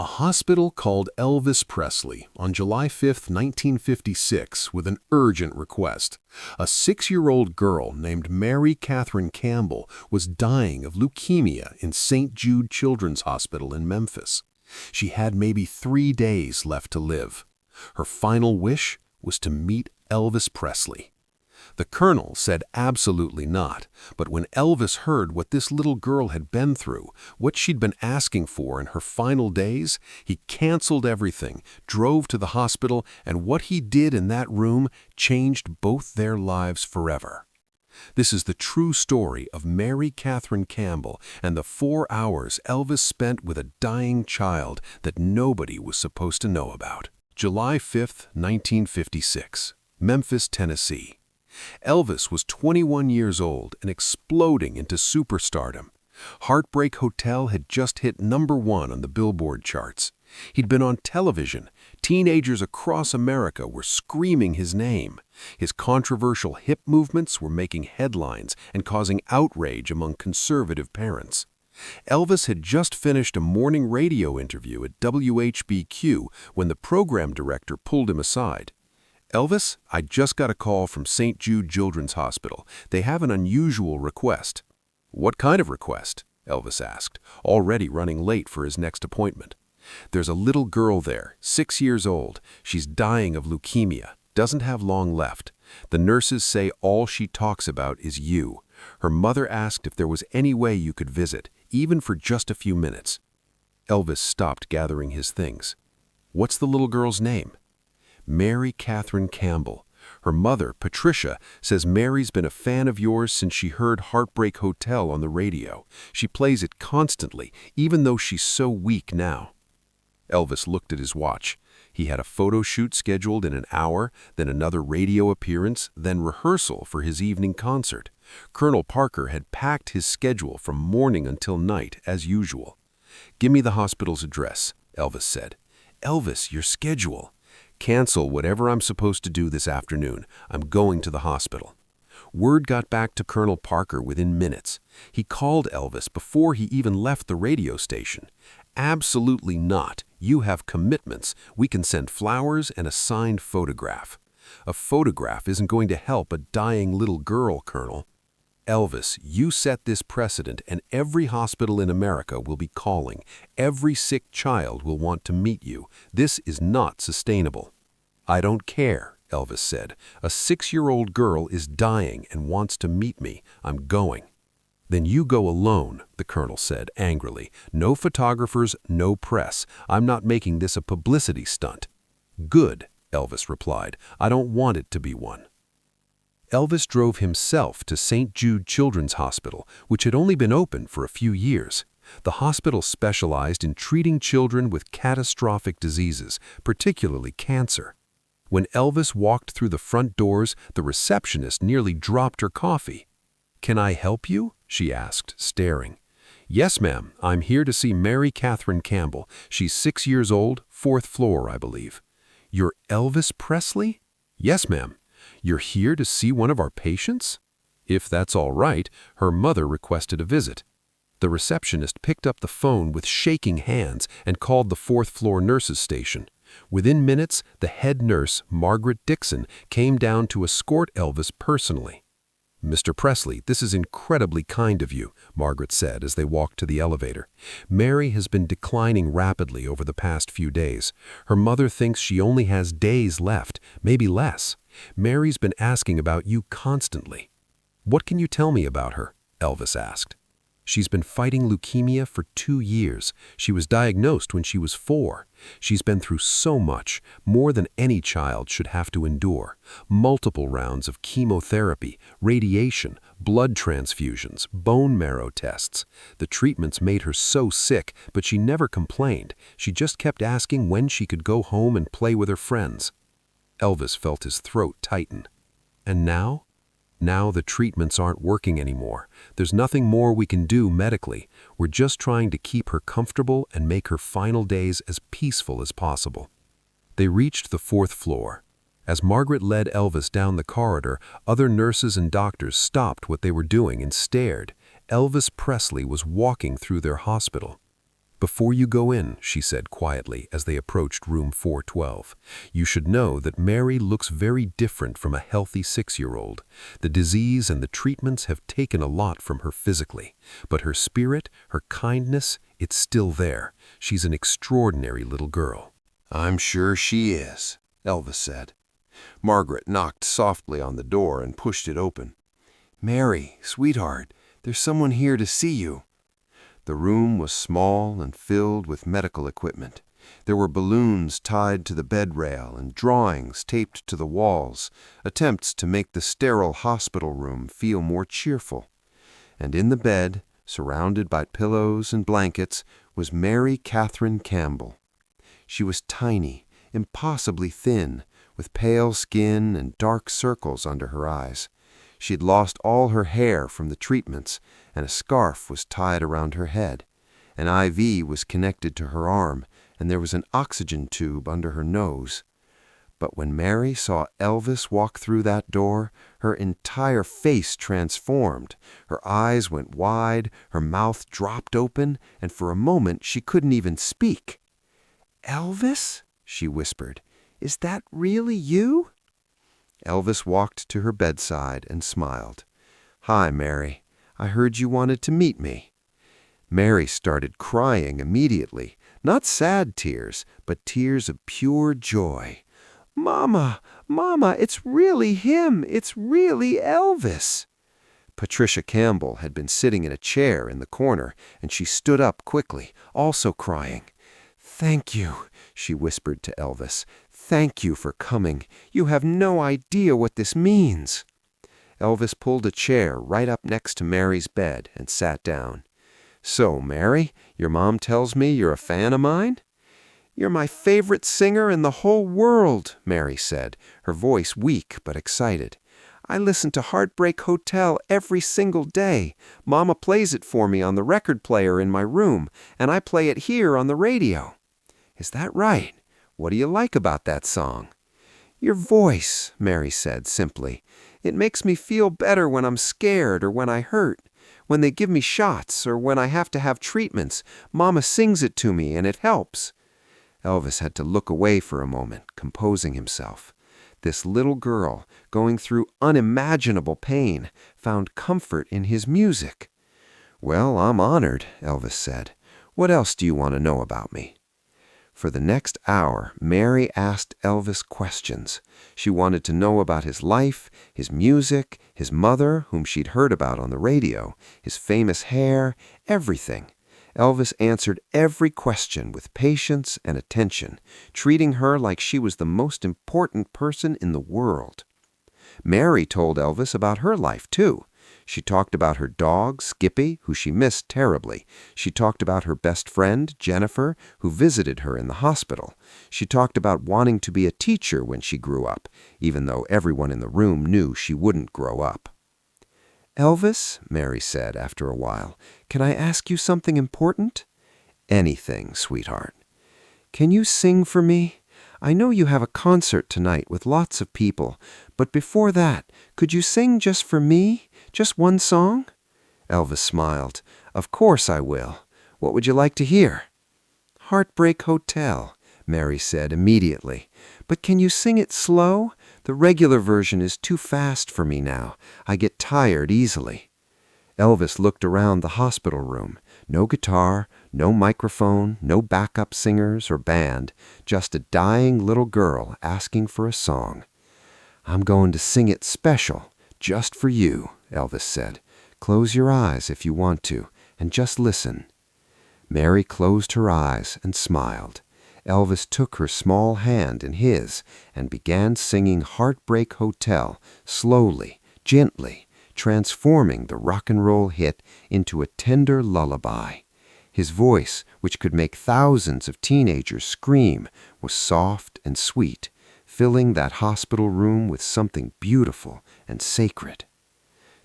A hospital called Elvis Presley on July 5, 1956, with an urgent request. A 6-year-old girl named Kathryn Campbell was dying of leukemia in St. Jude Children's Hospital in Memphis. She had maybe 3 days left to live. Her final wish was to meet Elvis Presley. The colonel said absolutely not, but when Elvis heard what this little girl had been through, what she'd been asking for in her final days, he canceled everything, drove to the hospital, and what he did in that room changed both their lives forever. This is the true story of Kathryn Campbell and the 4 hours Elvis spent with a dying child that nobody was supposed to know about. July 5, 1956, Memphis, Tennessee. Elvis was 21 years old and exploding into superstardom. Heartbreak Hotel had just hit #1 on the Billboard charts. He'd been on television. Teenagers across America were screaming his name. His controversial hip movements were making headlines and causing outrage among conservative parents. Elvis had just finished a morning radio interview at WHBQ when the program director pulled him aside. "Elvis, I just got a call from St. Jude Children's Hospital. They have an unusual request." "What kind of request?" Elvis asked, already running late for his next appointment. "There's a little girl there, 6 years old. She's dying of leukemia, doesn't have long left. The nurses say all she talks about is you. Her mother asked if there was any way you could visit, even for just a few minutes." Elvis stopped gathering his things. "What's the little girl's name?" "Kathryn Campbell. Her mother, Patricia, says Mary's been a fan of yours since she heard Heartbreak Hotel on the radio. She plays it constantly, even though she's so weak now." Elvis looked at his watch. He had a photo shoot scheduled in an hour, then another radio appearance, then rehearsal for his evening concert. Colonel Parker had packed his schedule from morning until night, as usual. "Give me the hospital's address," Elvis said. "Elvis, your schedule." "Cancel whatever I'm supposed to do this afternoon. I'm going to the hospital." Word got back to Colonel Parker within minutes. He called Elvis before he even left the radio station. "Absolutely not. You have commitments. We can send flowers and a signed photograph." "A photograph isn't going to help a dying little girl, Colonel." "Elvis, you set this precedent, and every hospital in America will be calling. Every sick child will want to meet you. This is not sustainable." "I don't care," Elvis said. "A 6-year-old girl is dying and wants to meet me. I'm going." "Then you go alone," the colonel said angrily. "No photographers, no press. I'm not making this a publicity stunt." "Good," Elvis replied. "I don't want it to be one." Elvis drove himself to St. Jude Children's Hospital, which had only been open for a few years. The hospital specialized in treating children with catastrophic diseases, particularly cancer. When Elvis walked through the front doors, the receptionist nearly dropped her coffee. "Can I help you?" she asked, staring. "Yes, ma'am. I'm here to see Kathryn Campbell. She's 6 years old, 4th floor, I believe." "You're Elvis Presley?" "Yes, ma'am." "You're here to see one of our patients?" If that's all right, her mother requested a visit. The receptionist picked up the phone with shaking hands and called the 4th floor nurses station. Within minutes, the head nurse, Margaret Dixon, came down to escort Elvis personally. "Mr. Presley, this is incredibly kind of you," Margaret said as they walked to the elevator. "Mary has been declining rapidly over the past few days. Her mother thinks she only has days left, maybe less. Mary's been asking about you constantly." "What can you tell me about her?" Elvis asked. "She's been fighting leukemia for 2 years. She was diagnosed when she was 4. She's been through so much, more than any child should have to endure. Multiple rounds of chemotherapy, radiation, blood transfusions, bone marrow tests. The treatments made her so sick, but she never complained. She just kept asking when she could go home and play with her friends." Elvis felt his throat tighten. "And now?" "Now the treatments aren't working anymore. There's nothing more we can do medically. We're just trying to keep her comfortable and make her final days as peaceful as possible." They reached the 4th floor. As Margaret led Elvis down the corridor, other nurses and doctors stopped what they were doing and stared. Elvis Presley was walking through their hospital. "Before you go in," she said quietly as they approached room 412, "you should know that Mary looks very different from a healthy 6-year-old. The disease and the treatments have taken a lot from her physically, but her spirit, her kindness, it's still there. She's an extraordinary little girl." "I'm sure she is," Elvis said. Margaret knocked softly on the door and pushed it open. "Mary, sweetheart, there's someone here to see you." The room was small and filled with medical equipment. There were balloons tied to the bed rail and drawings taped to the walls, attempts to make the sterile hospital room feel more cheerful. And in the bed, surrounded by pillows and blankets, was Mary Kathryn Campbell. She was tiny, impossibly thin, with pale skin and dark circles under her eyes. She'd lost all her hair from the treatments, and a scarf was tied around her head. An IV was connected to her arm, and there was an oxygen tube under her nose. But when Mary saw Elvis walk through that door, her entire face transformed. Her eyes went wide, her mouth dropped open, and for a moment she couldn't even speak. "Elvis?" she whispered. "Is that really you?" Elvis walked to her bedside and smiled. "Hi, Mary. I heard you wanted to meet me." Mary started crying immediately, not sad tears, but tears of pure joy. "Mama, Mama, it's really him. It's really Elvis." Patricia Campbell had been sitting in a chair in the corner, and she stood up quickly, also crying. "Thank you," she whispered to Elvis. "Thank you for coming. You have no idea what this means." Elvis pulled a chair right up next to Mary's bed and sat down. "So, Mary, your mom tells me you're a fan of mine?" "You're my favorite singer in the whole world," Mary said, her voice weak but excited. "I listen to Heartbreak Hotel every single day. Mama plays it for me on the record player in my room, and I play it here on the radio." "Is that right? What do you like about that song?" "Your voice," Mary said simply. "It makes me feel better when I'm scared or when I hurt. When they give me shots or when I have to have treatments, Mama sings it to me and it helps." Elvis had to look away for a moment, composing himself. This little girl, going through unimaginable pain, found comfort in his music. "Well, I'm honored," Elvis said. "What else do you want to know about me?" For the next hour, Mary asked Elvis questions. She wanted to know about his life, his music, his mother, whom she'd heard about on the radio, his famous hair, everything. Elvis answered every question with patience and attention, treating her like she was the most important person in the world. Mary told Elvis about her life, too. She talked about her dog, Skippy, who she missed terribly. She talked about her best friend, Jennifer, who visited her in the hospital. She talked about wanting to be a teacher when she grew up, even though everyone in the room knew she wouldn't grow up. "Elvis," Mary said after a while, "can I ask you something important?" "Anything, sweetheart." "Can you sing for me? I know you have a concert tonight with lots of people, but before that, could you sing just for me? Just one song?" Elvis smiled. "Of course I will. What would you like to hear?" "Heartbreak Hotel," Mary said immediately. "But can you sing it slow? The regular version is too fast for me now. I get tired easily." Elvis looked around the hospital room. No guitar, no microphone, no backup singers or band, just a dying little girl asking for a song. "I'm going to sing it special, just for you," Elvis said. "Close your eyes if you want to, and just listen." Mary closed her eyes and smiled. Elvis took her small hand in his and began singing Heartbreak Hotel slowly, gently, transforming the rock and roll hit into a tender lullaby. His voice, which could make thousands of teenagers scream, was soft and sweet, filling that hospital room with something beautiful and sacred.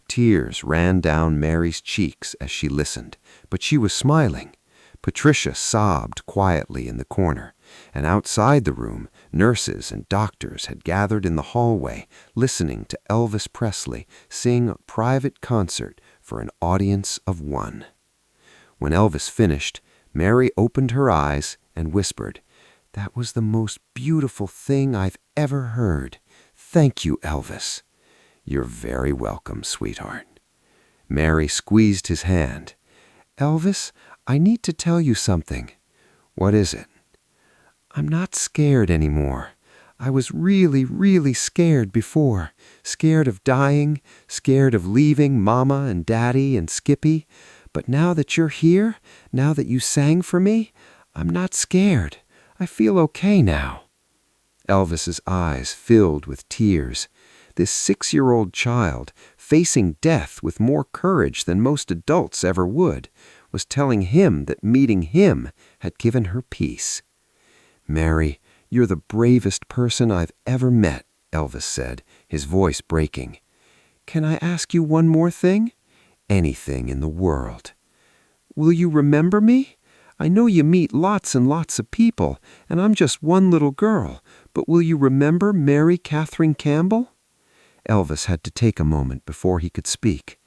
Tears ran down Mary's cheeks as she listened, but she was smiling. Patricia sobbed quietly in the corner, and outside the room, nurses and doctors had gathered in the hallway, listening to Elvis Presley sing a private concert for an audience of one. When Elvis finished, Mary opened her eyes and whispered, "That was the most beautiful thing I've ever heard. Thank you, Elvis." "You're very welcome, sweetheart." Mary squeezed his hand. "Elvis, I need to tell you something." "What is it?" "I'm not scared anymore. I was really, really scared before. Scared of dying, scared of leaving Mama and Daddy and Skippy. But now that you're here, now that you sang for me, I'm not scared. I feel okay now." Elvis's eyes filled with tears. This 6-year-old child, facing death with more courage than most adults ever would, was telling him that meeting him had given her peace. "Mary, you're the bravest person I've ever met," Elvis said, his voice breaking. "Can I ask you one more thing?" "Anything in the world." "Will you remember me? I know you meet lots and lots of people, and I'm just one little girl, but will you remember Mary Kathryn Campbell?" Elvis had to take a moment before he could speak.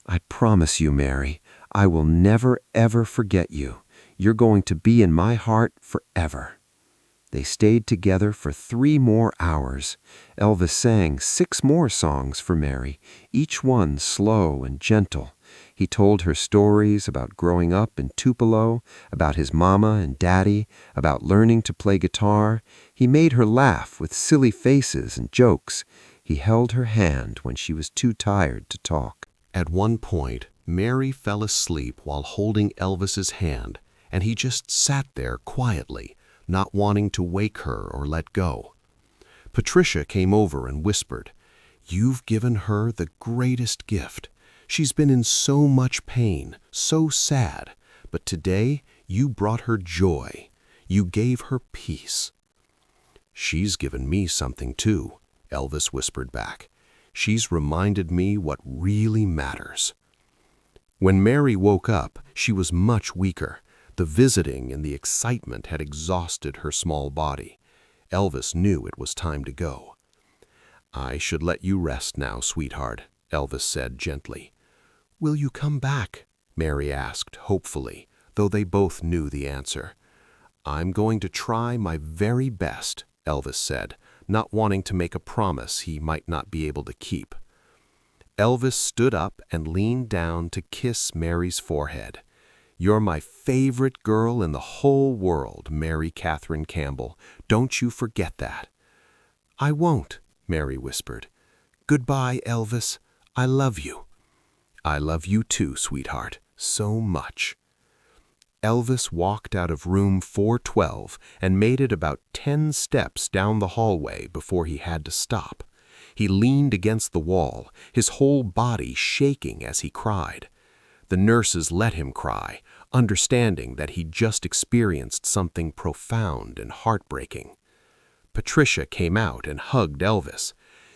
"I promise you, Mary, I will never, ever forget you. You're going to be in my heart forever." They stayed together for 3 more hours. Elvis sang 6 more songs for Mary, each one slow and gentle. He told her stories about growing up in Tupelo, about his mama and daddy, about learning to play guitar. He made her laugh with silly faces and jokes. He held her hand when she was too tired to talk. At one point, Mary fell asleep while holding Elvis's hand, and he just sat there quietly, not wanting to wake her or let go. Patricia came over and whispered, "You've given her the greatest gift. She's been in so much pain, so sad, but today you brought her joy. You gave her peace." "She's given me something too," Elvis whispered back. "She's reminded me what really matters." When Mary woke up, she was much weaker. The visiting and the excitement had exhausted her small body. Elvis knew it was time to go. "I should let you rest now, sweetheart," Elvis said gently. "Will you come back?" Mary asked hopefully, though they both knew the answer. "I'm going to try my very best," Elvis said, not wanting to make a promise he might not be able to keep. Elvis stood up and leaned down to kiss Mary's forehead. "You're my favorite girl in the whole world, Mary Kathryn Campbell. Don't you forget that." "I won't," Mary whispered. "Goodbye, Elvis. I love you." "I love you too, sweetheart, so much." Elvis walked out of room 412 and made it about 10 steps down the hallway before he had to stop. He leaned against the wall, his whole body shaking as he cried. The nurses let him cry, understanding that he'd just experienced something profound and heartbreaking. Patricia came out and hugged Elvis.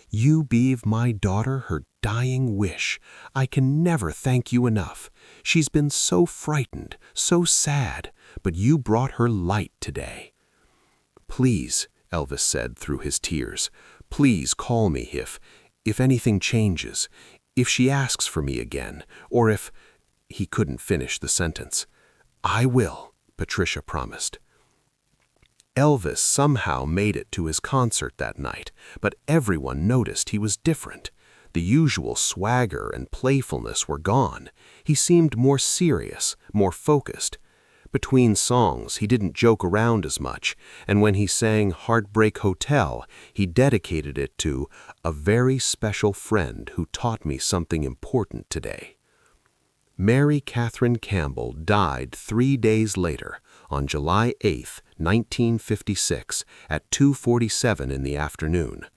"You gave my daughter her dying wish. I can never thank you enough. She's been so frightened, so sad, but you brought her light today." "Please," Elvis said through his tears, "please call me if anything changes, if she asks for me again, or if—" He couldn't finish the sentence. "I will," Patricia promised. Elvis somehow made it to his concert that night, but everyone noticed he was different. The usual swagger and playfulness were gone. He seemed more serious, more focused. Between songs, he didn't joke around as much, and when he sang Heartbreak Hotel, he dedicated it to "a very special friend who taught me something important today." Mary Kathryn Campbell died 3 days later, on July 8, 1956, at 2:47 in the afternoon.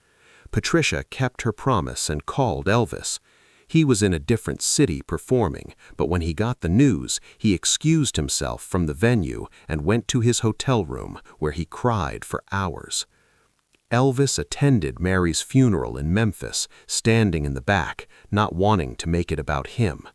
Patricia kept her promise and called Elvis. He was in a different city performing, but when he got the news, he excused himself from the venue and went to his hotel room, where he cried for hours. Elvis attended Mary's funeral in Memphis, standing in the back, not wanting to make it about him.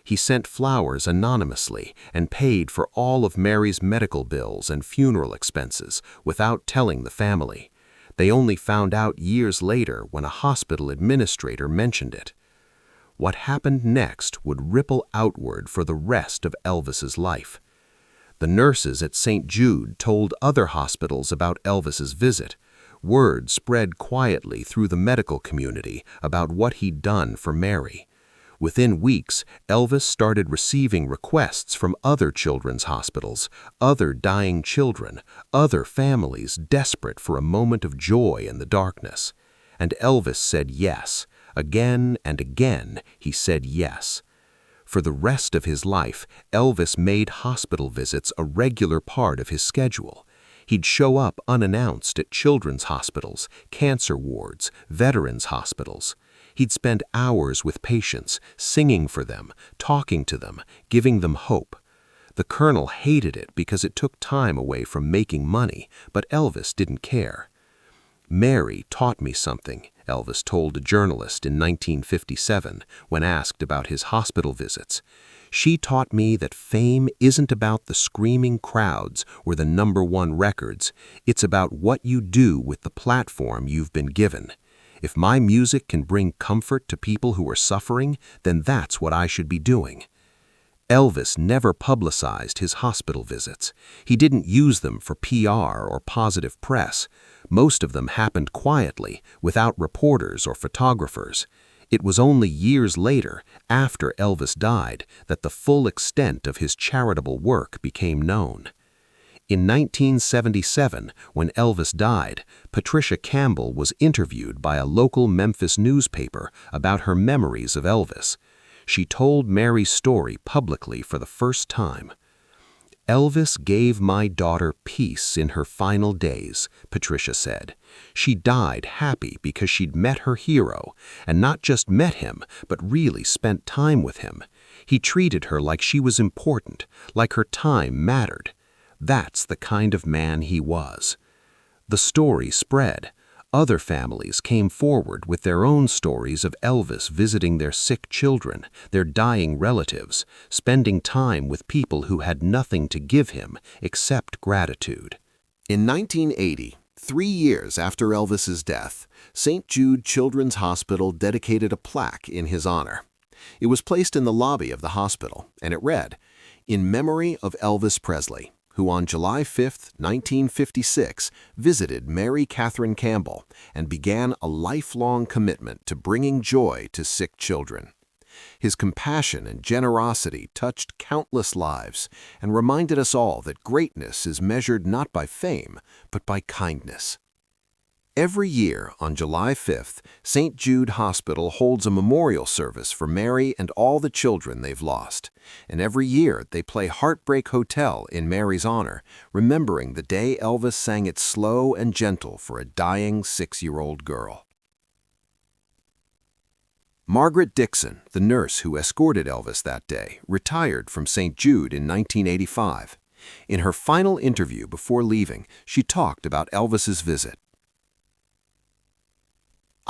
He sent flowers anonymously and paid for all of Mary's medical bills and funeral expenses without telling the family. They only found out years later when a hospital administrator mentioned it. What happened next would ripple outward for the rest of Elvis's life. The nurses at St. Jude told other hospitals about Elvis's visit. Word spread quietly through the medical community about what he'd done for Mary. Within weeks, Elvis started receiving requests from other children's hospitals, other dying children, other families desperate for a moment of joy in the darkness. And Elvis said yes. Again and again, he said yes. For the rest of his life, Elvis made hospital visits a regular part of his schedule. He'd show up unannounced at children's hospitals, cancer wards, veterans' hospitals. He'd spend hours with patients, singing for them, talking to them, giving them hope. The colonel hated it because it took time away from making money, but Elvis didn't care. "Mary taught me something," Elvis told a journalist in 1957 when asked about his hospital visits. "She taught me that fame isn't about the screaming crowds or the #1 records. It's about what you do with the platform you've been given. If my music can bring comfort to people who are suffering, then that's what I should be doing." Elvis never publicized his hospital visits. He didn't use them for PR or positive press. Most of them happened quietly, without reporters or photographers. It was only years later, after Elvis died, that the full extent of his charitable work became known. In 1977, when Elvis died, Kathryn Campbell was interviewed by a local Memphis newspaper about her memories of Elvis. She told Mary's story publicly for the first time. "Elvis gave my daughter peace in her final days," Kathryn said. "She died happy because she'd met her hero, and not just met him, but really spent time with him. He treated her like she was important, like her time mattered. That's the kind of man he was." The story spread. Other families came forward with their own stories of Elvis visiting their sick children, their dying relatives, spending time with people who had nothing to give him except gratitude. In 1980, 3 years after Elvis's death, St. Jude Children's Hospital dedicated a plaque in his honor. It was placed in the lobby of the hospital, and it read, "In memory of Elvis Presley, who on July 5, 1956, visited Mary Kathryn Campbell and began a lifelong commitment to bringing joy to sick children. His compassion and generosity touched countless lives and reminded us all that greatness is measured not by fame, but by kindness." Every year on July 5th, St. Jude Hospital holds a memorial service for Mary and all the children they've lost. And every year they play Heartbreak Hotel in Mary's honor, remembering the day Elvis sang it slow and gentle for a dying 6-year-old girl. Margaret Dixon, the nurse who escorted Elvis that day, retired from St. Jude in 1985. In her final interview before leaving, she talked about Elvis's visit.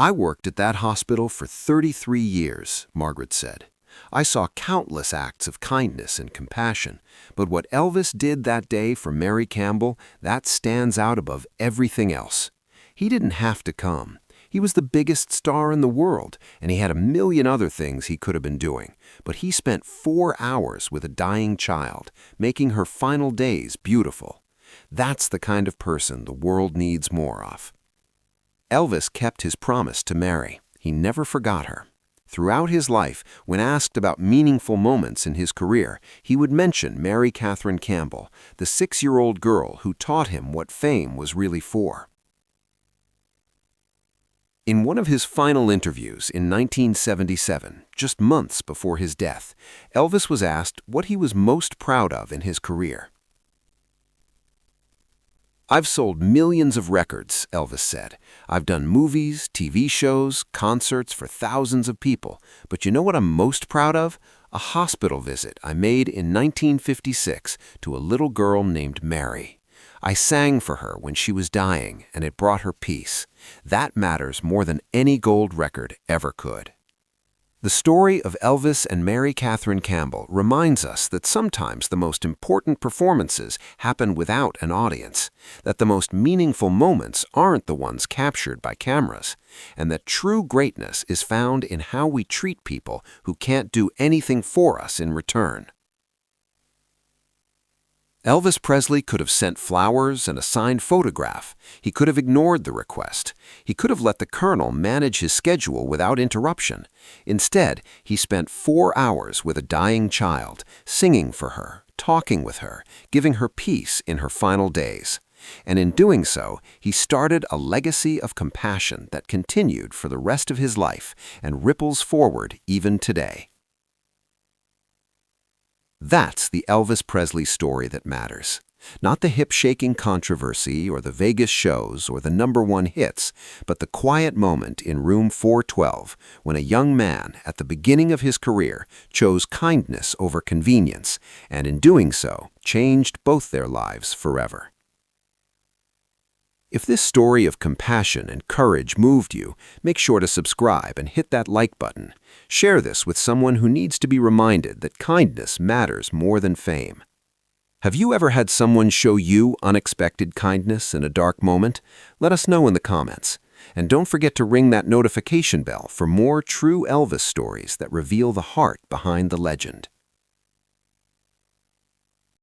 "I worked at that hospital for 33 years, Margaret said. I saw countless acts of kindness and compassion, but what Elvis did that day for Mary Campbell, that stands out above everything else. He didn't have to come. He was the biggest star in the world, and he had a million other things he could have been doing, but he spent 4 hours with a dying child, making her final days beautiful. That's the kind of person the world needs more of." Elvis kept his promise to Mary. He never forgot her. Throughout his life, when asked about meaningful moments in his career, he would mention Mary Kathryn Campbell, the 6-year-old girl who taught him what fame was really for. In one of his final interviews in 1977, just months before his death, Elvis was asked what he was most proud of in his career. "I've sold millions of records," Elvis said. "I've done movies, TV shows, concerts for thousands of people. But you know what I'm most proud of? A hospital visit I made in 1956 to a little girl named Mary. I sang for her when she was dying, and it brought her peace. That matters more than any gold record ever could." The story of Elvis and Mary Kathryn Campbell reminds us that sometimes the most important performances happen without an audience, that the most meaningful moments aren't the ones captured by cameras, and that true greatness is found in how we treat people who can't do anything for us in return. Elvis Presley could have sent flowers and a signed photograph. He could have ignored the request. He could have let the Colonel manage his schedule without interruption. Instead, he spent 4 hours with a dying child, singing for her, talking with her, giving her peace in her final days. And in doing so, he started a legacy of compassion that continued for the rest of his life and ripples forward even today. That's the Elvis Presley story that matters. Not the hip-shaking controversy or the Vegas shows or the #1 hits, but the quiet moment in room 412 when a young man at the beginning of his career chose kindness over convenience and in doing so changed both their lives forever. If this story of compassion and courage moved you, make sure to subscribe and hit that like button. Share this with someone who needs to be reminded that kindness matters more than fame. Have you ever had someone show you unexpected kindness in a dark moment? Let us know in the comments. And don't forget to ring that notification bell for more true Elvis stories that reveal the heart behind the legend.